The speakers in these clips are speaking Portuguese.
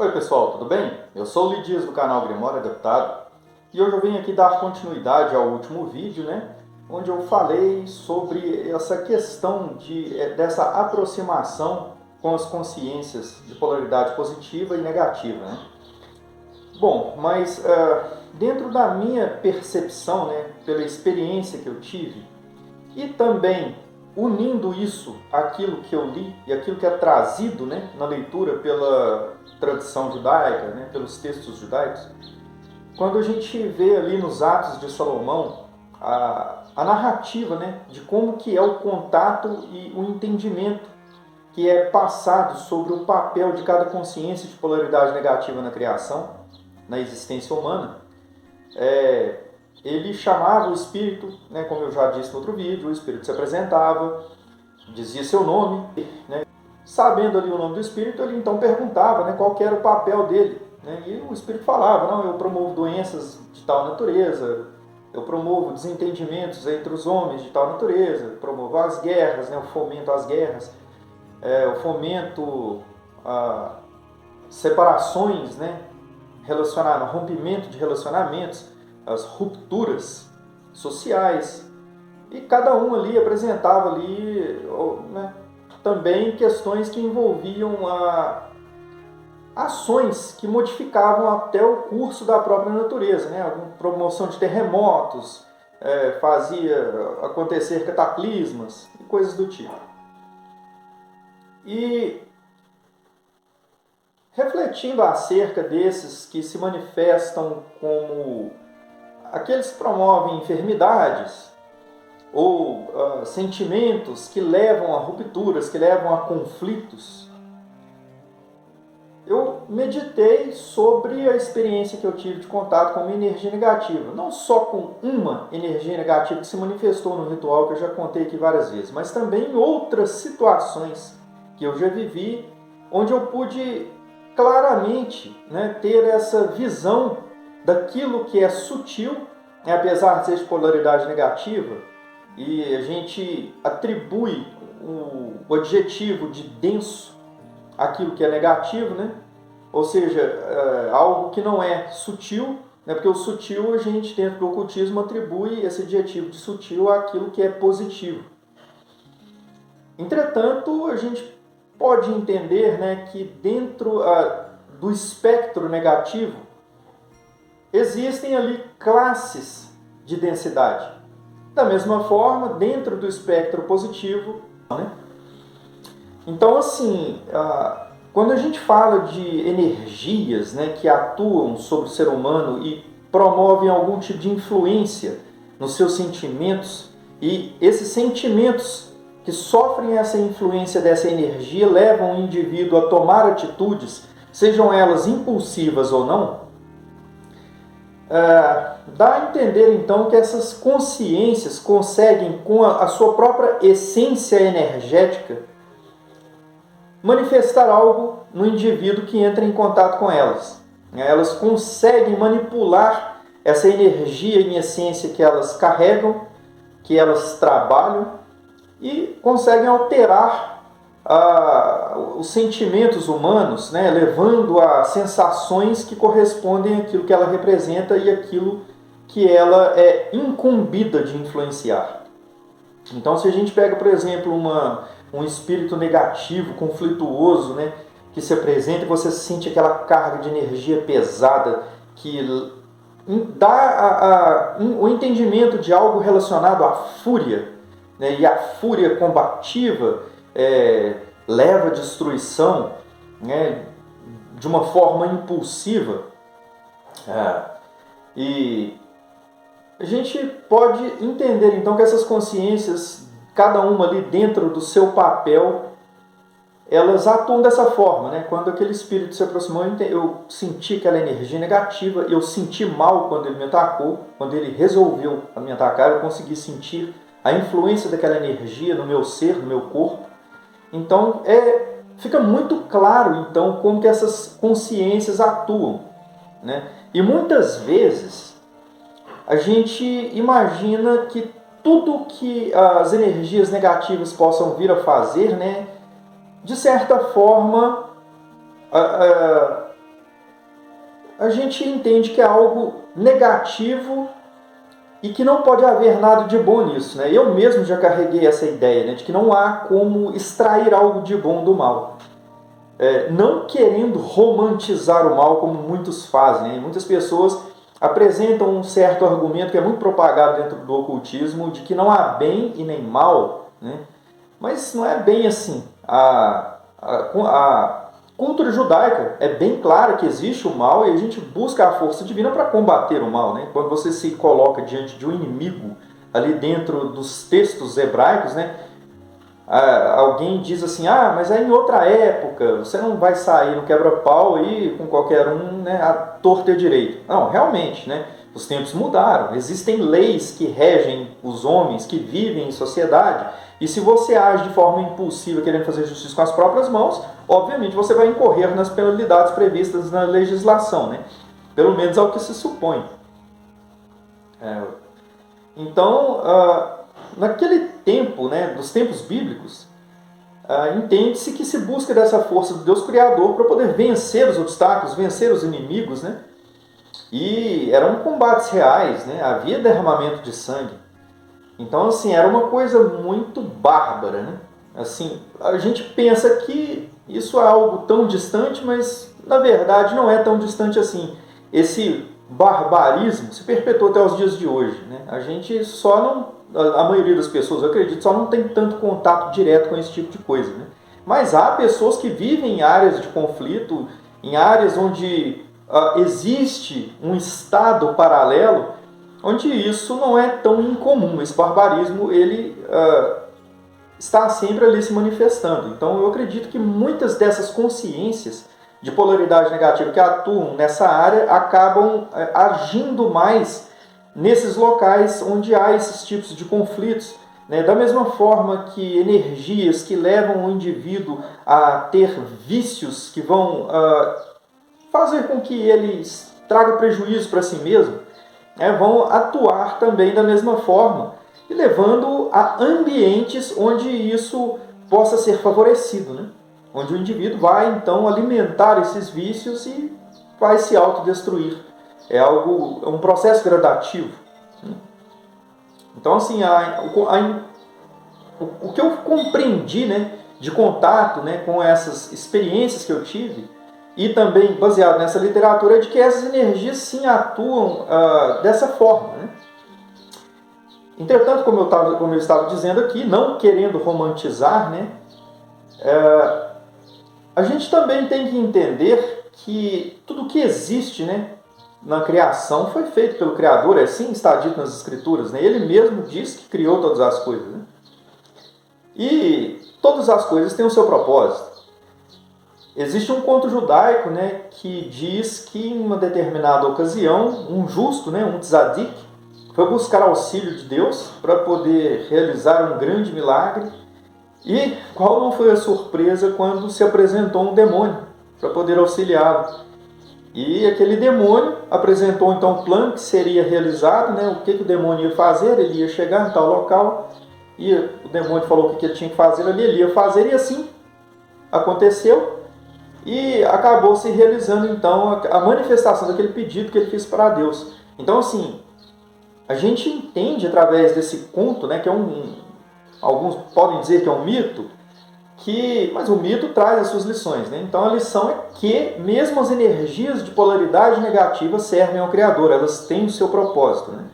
Oi pessoal, tudo bem? Eu sou o Lidias do canal Grimório Adaptado e hoje eu venho aqui dar continuidade ao último vídeo, onde eu falei sobre essa questão dessa aproximação com as consciências de polaridade positiva e negativa, Bom, mas dentro da minha percepção, pela experiência que eu tive e também unindo isso àquilo que eu li e aquilo que é trazido na leitura pela tradição judaica, pelos textos judaicos, quando a gente vê ali nos Atos de Salomão a narrativa de como que é o contato e o entendimento que é passado sobre o papel de cada consciência de polaridade negativa na criação, na existência humana, ele chamava o espírito, como eu já disse no outro vídeo, o espírito se apresentava, dizia seu nome, sabendo ali o nome do espírito, ele então perguntava qual que era o papel dele. E o espírito falava, não, eu promovo doenças de tal natureza, eu promovo desentendimentos entre os homens de tal natureza, promovo as guerras, eu fomento as guerras, eu fomento separações, rompimento de relacionamentos, as rupturas sociais, e cada um ali apresentava ali, também questões que envolviam ações que modificavam até o curso da própria natureza, Alguma promoção de terremotos, fazia acontecer cataclismas e coisas do tipo. E refletindo acerca desses que se manifestam como aqueles que promovem enfermidades ou sentimentos que levam a rupturas, que levam a conflitos, eu meditei sobre a experiência que eu tive de contato com uma energia negativa. Não só com uma energia negativa que se manifestou no ritual, que eu já contei aqui várias vezes, mas também em outras situações que eu já vivi, onde eu pude claramente ter essa visão daquilo que é sutil, apesar de ser de polaridade negativa, e a gente atribui o adjetivo de denso àquilo que é negativo, ou seja, algo que não é sutil, porque o sutil a gente dentro do ocultismo atribui esse adjetivo de sutil àquilo que é positivo. Entretanto, a gente pode entender que dentro do espectro negativo existem ali classes de densidade. Da mesma forma, dentro do espectro positivo, Então, assim, quando a gente fala de energias que atuam sobre o ser humano e promovem algum tipo de influência nos seus sentimentos, e esses sentimentos que sofrem essa influência dessa energia levam o indivíduo a tomar atitudes, sejam elas impulsivas ou não, dá a entender então que essas consciências conseguem, com a sua própria essência energética, manifestar algo no indivíduo que entra em contato com elas. Elas conseguem manipular essa energia em essência que elas carregam, que elas trabalham, e conseguem alterar os sentimentos humanos, levando a sensações que correspondem àquilo que ela representa e àquilo que ela é incumbida de influenciar. Então, se a gente pega, por exemplo, um espírito negativo, conflituoso, que se apresenta e você sente aquela carga de energia pesada que dá o entendimento de algo relacionado à fúria, e a fúria combativa leva à destruição de uma forma impulsiva. E a gente pode entender então que essas consciências, cada uma ali dentro do seu papel, elas atuam dessa forma. Quando aquele espírito se aproximou, eu senti aquela energia negativa, eu senti mal quando ele me atacou, quando ele resolveu me atacar, eu consegui sentir a influência daquela energia no meu ser, no meu corpo. Então, fica muito claro então como que essas consciências atuam. E muitas vezes a gente imagina que tudo que as energias negativas possam vir a fazer, de certa forma, a gente entende que é algo negativo e que não pode haver nada de bom nisso, né? Eu mesmo já carreguei essa ideia, né, de que não há como extrair algo de bom do mal. Não querendo romantizar o mal como muitos fazem, né? Muitas pessoas apresentam um certo argumento que é muito propagado dentro do ocultismo de que não há bem e nem mal, né? Mas não é bem assim. A cultura judaica é bem clara que existe o mal e a gente busca a força divina para combater o mal, né? Quando você se coloca diante de um inimigo ali dentro dos textos hebraicos, né? Alguém diz assim, mas é em outra época, você não vai sair no quebra-pau aí com qualquer um, né, a torta e a direito. Não, realmente, né? Os tempos mudaram, existem leis que regem os homens que vivem em sociedade, e se você age de forma impulsiva, querendo fazer justiça com as próprias mãos, obviamente você vai incorrer nas penalidades previstas na legislação, né? Pelo menos é o que se supõe. Então, naquele tempo, né, dos tempos bíblicos, entende-se que se busca dessa força do Deus Criador para poder vencer os obstáculos, vencer os inimigos, né? E eram combates reais, né? Havia derramamento de sangue. Então, assim, era uma coisa muito bárbara, né? Assim, a gente pensa que isso é algo tão distante, mas na verdade não é tão distante assim. Esse barbarismo se perpetuou até os dias de hoje, né? A gente só não... A maioria das pessoas, eu acredito, só não tem tanto contato direto com esse tipo de coisa, né? Mas há pessoas que vivem em áreas de conflito, em áreas onde existe um estado paralelo, onde isso não é tão incomum. Esse barbarismo, ele está sempre ali se manifestando. Então eu acredito que muitas dessas consciências de polaridade negativa que atuam nessa área acabam agindo mais nesses locais onde há esses tipos de conflitos, né? Da mesma forma que energias que levam o indivíduo a ter vícios que vão fazer com que ele traga prejuízo para si mesmo, vão atuar também da mesma forma e levando a ambientes onde isso possa ser favorecido, né? Onde o indivíduo vai então alimentar esses vícios e vai se autodestruir. É um processo gradativo. Então, assim, o que eu compreendi, né, de contato, né, com essas experiências que eu tive, e também baseado nessa literatura, é de que essas energias sim atuam dessa forma, né? Entretanto, como eu estava dizendo aqui, não querendo romantizar, né, a gente também tem que entender que tudo que existe, né, na criação foi feito pelo Criador, assim está dito nas Escrituras, né? Ele mesmo diz que criou todas as coisas, né? E todas as coisas têm o seu propósito. Existe um conto judaico, né, que diz que em uma determinada ocasião, um justo, né, um tzadik, foi buscar auxílio de Deus para poder realizar um grande milagre. E qual não foi a surpresa quando se apresentou um demônio para poder auxiliá-lo? E aquele demônio apresentou então um plano que seria realizado, né? O que o demônio ia fazer, ele ia chegar em tal local, e o demônio falou o que ele tinha que fazer ali, ele ia fazer, e assim aconteceu, e acabou se realizando então a manifestação daquele pedido que ele fez para Deus. Então, assim, a gente entende através desse conto, né, que é alguns podem dizer que é um mito, mas o mito traz as suas lições, né? Então a lição é que mesmo as energias de polaridade negativa servem ao Criador, elas têm o seu propósito, né?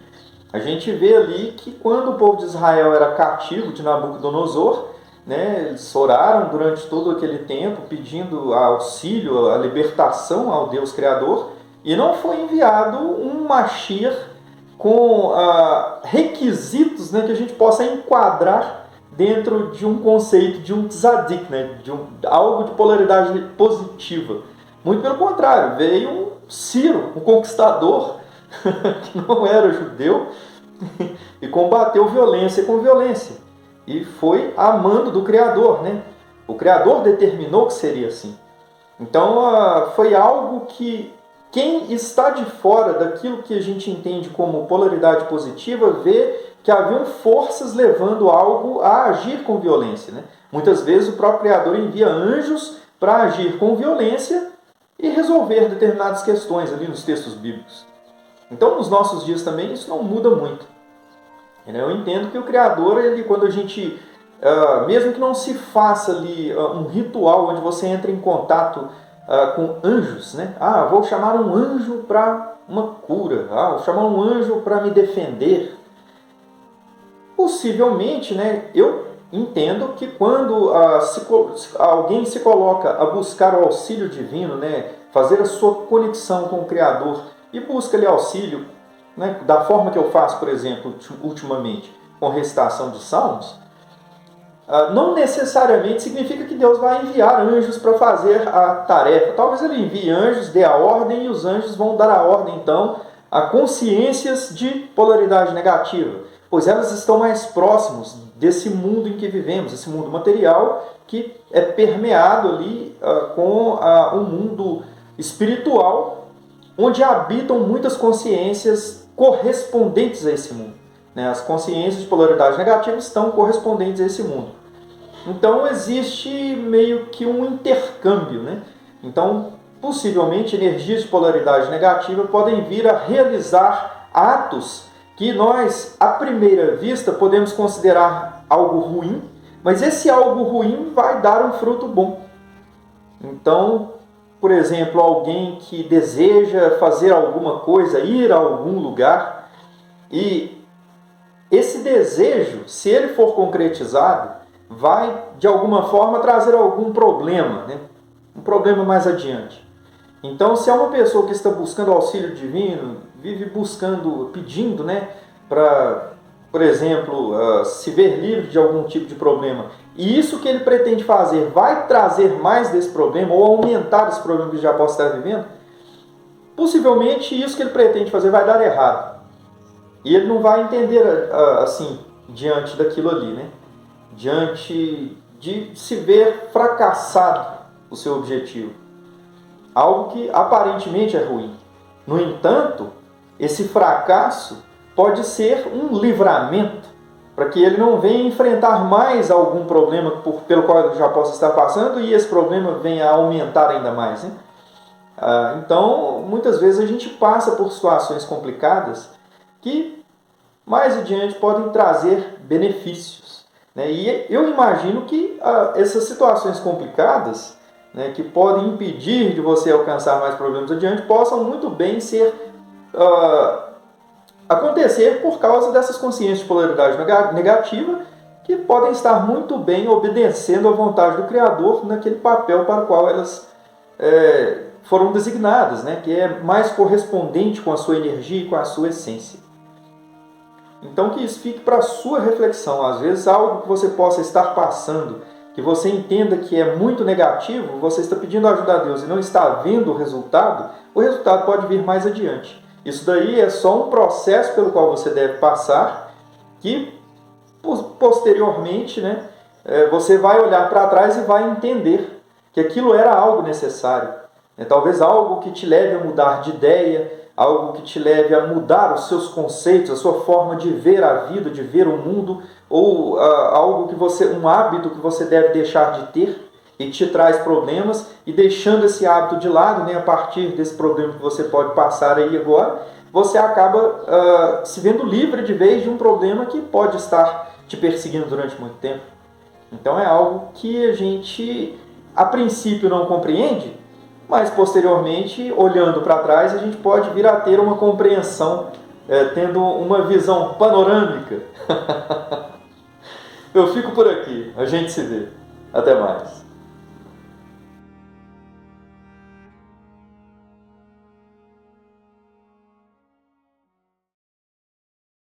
A gente vê ali que quando o povo de Israel era cativo de Nabucodonosor, né, eles oraram durante todo aquele tempo pedindo auxílio, a libertação ao Deus Criador, e não foi enviado um Mashiach com requisitos, né, que a gente possa enquadrar dentro de um conceito de um tzadik, né? Algo de polaridade positiva. Muito pelo contrário, veio um Ciro, um conquistador, que não era judeu, e combateu violência com violência. E foi a mando do Criador, né? O Criador determinou que seria assim. Então, foi algo que quem está de fora daquilo que a gente entende como polaridade positiva vê que haviam forças levando algo a agir com violência, né? Muitas vezes o próprio Criador envia anjos para agir com violência e resolver determinadas questões ali nos textos bíblicos. Então, nos nossos dias também, isso não muda muito. Eu entendo que o Criador, ele, quando a gente, mesmo que não se faça ali um ritual onde você entra em contato com anjos, né? Vou chamar um anjo para uma cura, vou chamar um anjo para me defender. Possivelmente, né, eu entendo que quando alguém se coloca a buscar o auxílio divino, né, fazer a sua conexão com o Criador e busca ali auxílio, né, da forma que eu faço, por exemplo, ultimamente, com recitação de salmos, não necessariamente significa que Deus vai enviar anjos para fazer a tarefa. Talvez ele envie anjos, dê a ordem, e os anjos vão dar a ordem, então, a consciências de polaridade negativa, pois elas estão mais próximas desse mundo em que vivemos, esse mundo material que é permeado ali com um mundo espiritual, onde habitam muitas consciências correspondentes a esse mundo. As consciências de polaridade negativa estão correspondentes a esse mundo. Então existe meio que um intercâmbio, né? Então, possivelmente, energias de polaridade negativa podem vir a realizar atos que nós, à primeira vista, podemos considerar algo ruim, mas esse algo ruim vai dar um fruto bom. Então, por exemplo, alguém que deseja fazer alguma coisa, ir a algum lugar, e esse desejo, se ele for concretizado, vai, de alguma forma, trazer algum problema, né? Um problema mais adiante. Então, se é uma pessoa que está buscando auxílio divino, vive buscando, pedindo, né, para, por exemplo, se ver livre de algum tipo de problema, e isso que ele pretende fazer vai trazer mais desse problema, ou aumentar esse problema que ele já possa estar vivendo, possivelmente isso que ele pretende fazer vai dar errado. E ele não vai entender assim, diante daquilo ali, né? Diante de se ver fracassado o seu objetivo. Algo que aparentemente é ruim. No entanto, esse fracasso pode ser um livramento para que ele não venha enfrentar mais algum problema pelo qual ele já possa estar passando e esse problema venha a aumentar ainda mais, né? Então, muitas vezes a gente passa por situações complicadas que mais adiante podem trazer benefícios, né? E eu imagino que essas situações complicadas, né, que podem impedir de você alcançar mais problemas adiante, possam muito bem acontecer por causa dessas consciências de polaridade negativa que podem estar muito bem obedecendo à vontade do Criador naquele papel para o qual elas foram designadas, né, que é mais correspondente com a sua energia e com a sua essência. Então que isso fique para a sua reflexão. Às vezes algo que você possa estar passando, que você entenda que é muito negativo, você está pedindo ajuda a Deus e não está vendo o resultado pode vir mais adiante. Isso daí é só um processo pelo qual você deve passar, que posteriormente, né, você vai olhar para trás e vai entender que aquilo era algo necessário. Talvez algo que te leve a mudar de ideia, algo que te leve a mudar os seus conceitos, a sua forma de ver a vida, de ver o mundo, ou algo um hábito que você deve deixar de ter e que te traz problemas, e deixando esse hábito de lado, né, a partir desse problema que você pode passar aí agora, você acaba se vendo livre de vez de um problema que pode estar te perseguindo durante muito tempo. Então é algo que a gente, a princípio, não compreende, mas posteriormente, olhando para trás, a gente pode vir a ter uma compreensão, tendo uma visão panorâmica. Eu fico por aqui, a gente se vê. Até mais.